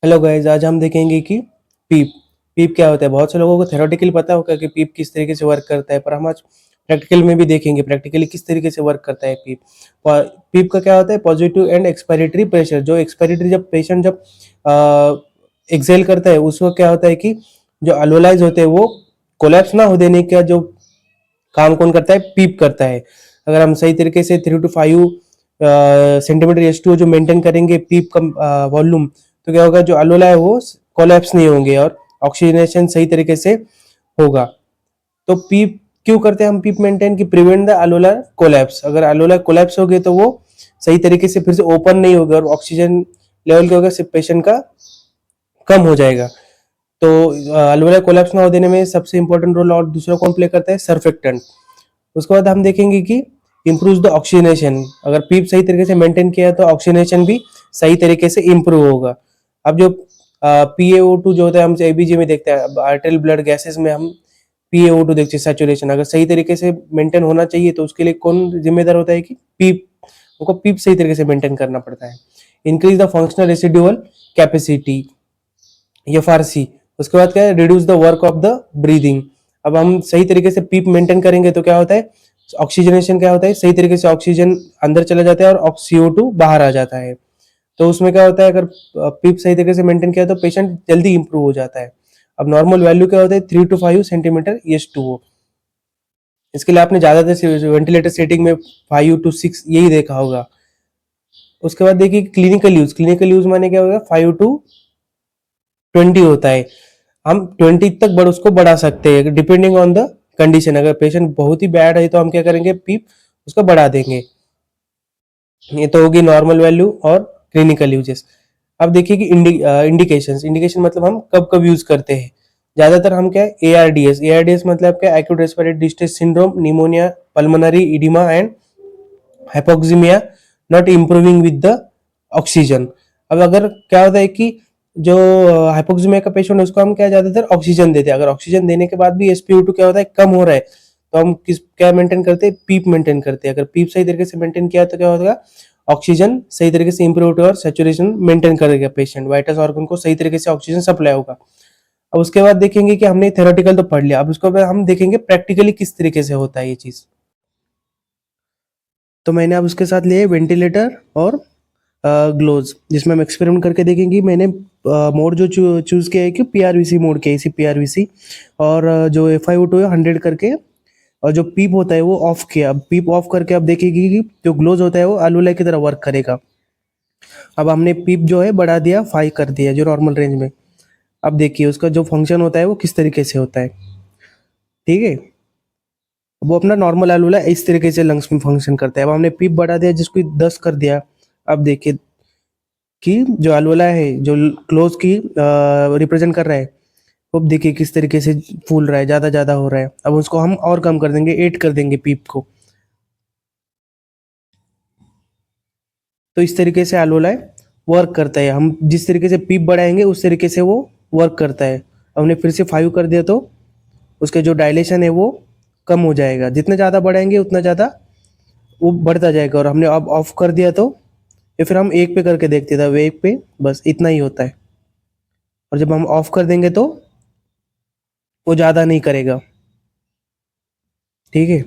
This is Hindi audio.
हेलो गाइस, आज हम देखेंगे कि पीप पीप क्या होता है। बहुत से लोगों को थ्योरेटिकली पता होगा कि पीप किस तरीके से वर्क करता है, पर हम आज प्रैक्टिकल में भी देखेंगे प्रैक्टिकली किस तरीके से वर्क करता है पीप। पीप का क्या होता है, पॉजिटिव एंड एक्सपायरेटरी प्रेशर। जो एक्सपायरेटरी जब पेशेंट जब एक्सेल करता है उस वक्त क्या होता है कि जो अल्वोलाइज होते हैं वो कोलैप्स ना हो देने का जो काम कौन करता है, पीप करता है। अगर हम सही तरीके से 3 to 5 सेंटीमीटर H2O जो मेंटेन करेंगे पीप का वॉल्यूम, तो क्या होगा, जो अल्वोला है वो कोलैप्स नहीं होंगे और ऑक्सीजनेशन सही तरीके से होगा। तो पीप क्यों करते हैं हम पीप मेंटेन, की प्रिवेंट द अल्वोलर कोलैप्स। अगर अल्वोलर कोलैप्स हो गए तो वो सही तरीके से फिर से ओपन नहीं होगा और ऑक्सीजन लेवल क्या होगा पेशेंट का कम हो जाएगा। तो अल्वोलर कोलैप्स ना हो देने में सबसे इंपॉर्टेंट रोल और दूसरा कौन प्ले करता है, सर्फेक्टेंट। उसके बाद हम देखेंगे कि इम्प्रूव द ऑक्सीजनेशन। अगर पीप सही तरीके से मेंटेन किया तो ऑक्सीजनेशन भी सही तरीके से इम्प्रूव होगा। अब जो PaO2 जो होता है हम एबीजी में देखते हैं, आर्टेरियल ब्लड गैसेस में हम PaO2 देखते हैं सैचुरेशन। अगर सही तरीके से मेंटेन होना चाहिए तो उसके लिए कौन जिम्मेदार होता है कि पीप, उनको पीप सही तरीके से मेंटेन करना पड़ता है। Increase the functional residual capacity, FRC। उसके बाद क्या है, reduce the work of the breathing. अब हम सही तरीके से पीप मेंटेन करेंगे तो क्या होता है, ऑक्सीजनेशन क्या होता है, सही तरीके से ऑक्सीजन अंदर चला जाता है और CO2 बाहर आ जाता है। तो उसमें क्या होता है, अगर पीप सही तरीके से मेंटेन किया तो पेशेंट जल्दी इंप्रूव हो जाता है। अब नॉर्मल वैल्यू क्या होता है, 3 to 5 सेंटीमीटर इसके लिए आपने ज्यादातर वेंटिलेटर सेटिंग में 5 to 6 यही देखा होगा। उसके बाद देखिए क्लिनिकल यूज माने क्या होगा, 5 to 20 होता है। हम 20 तक उसको बढ़ा सकते हैं डिपेंडिंग ऑन द कंडीशन। अगर पेशेंट बहुत ही बैड है तो हम क्या करेंगे, पीप उसको बढ़ा देंगे। ये तो होगी नॉर्मल वैल्यू और क्लिनिकल यूजेस। अब देखिए कि इंडिकेशन मतलब हम कब कब यूज करते हैं। ज्यादातर हम क्या है, ARDS मतलब क्या, acute respiratory distress syndrome, pneumonia, pulmonary oedema and hypoxaemia not improving with the oxygen. अब अगर क्या होता है कि जो हाइपोक्सीमिया का पेशेंट है उसको हम क्या ज्यादातर ऑक्सीजन देते हैं। अगर ऑक्सीजन देने के बाद भी SpO2 क्या होता है, कम हो रहा है, तो हम किस क्या मेंटेन करते हैं, पीप मेंटेन करते हैं। अगर पीप सही तरीके से मेंटेन किया तो क्या होगा, ऑक्सीजन सही तरीके से इंप्रूव होगा और सेचुरेशन मेंटेन करेगा पेशेंट, वाइटस ऑर्गन को सही तरीके से ऑक्सीजन सप्लाई होगा। अब उसके बाद देखेंगे कि हमने थेरोटिकल तो पढ़ लिया, अब उसको बाद हम देखेंगे प्रैक्टिकली किस तरीके से होता है ये चीज। तो मैंने अब उसके साथ लिए वेंटिलेटर और ग्लोव्स, जिसमें हम एक्सपेरिमेंट करके देखेंगे। मैंने मोड जो चूज किया है कि PRVC मोड के, इसी PRVC। और जो FiO2 है 100 करके, और जो पीप होता है वो ऑफ किया। अब पीप ऑफ करके अब देखेगी कि जो ग्लोव्स होता है वो अल्वोलाई की तरह वर्क करेगा। अब हमने पीप जो है बढ़ा दिया, 5 कर दिया जो नॉर्मल रेंज में। अब देखिए उसका जो फंक्शन होता है वो किस तरीके से होता है, ठीक है। वो अपना नॉर्मल एलुला इस तरीके से लंग्स में फंक्शन करता है। अब हमने पीप बढ़ा दिया जिसको 10 कर दिया। अब देखिए कि जो एलुला है जो क्लोज की रिप्रेजेंट कर रहा है, अब देखिए किस तरीके से फूल रहा है, ज्यादा ज्यादा हो रहा है। अब उसको हम और कम कर देंगे, 8 कर देंगे पीप को। तो इस तरीके से एलुला वर्क करता है। हम जिस तरीके से पीप बढ़ाएंगे उस तरीके से वो वर्क करता है। हमने फिर से 5 कर दिया तो उसके जो डायलेशन है वो कम हो जाएगा। जितने ज़्यादा बढ़ाएंगे उतना ज़्यादा वो बढ़ता जाएगा। और हमने अब ऑफ कर दिया तो या फिर हम 1 पे करके देखते थे, 1 पे बस इतना ही होता है। और जब हम ऑफ कर देंगे तो वो ज़्यादा नहीं करेगा, ठीक है।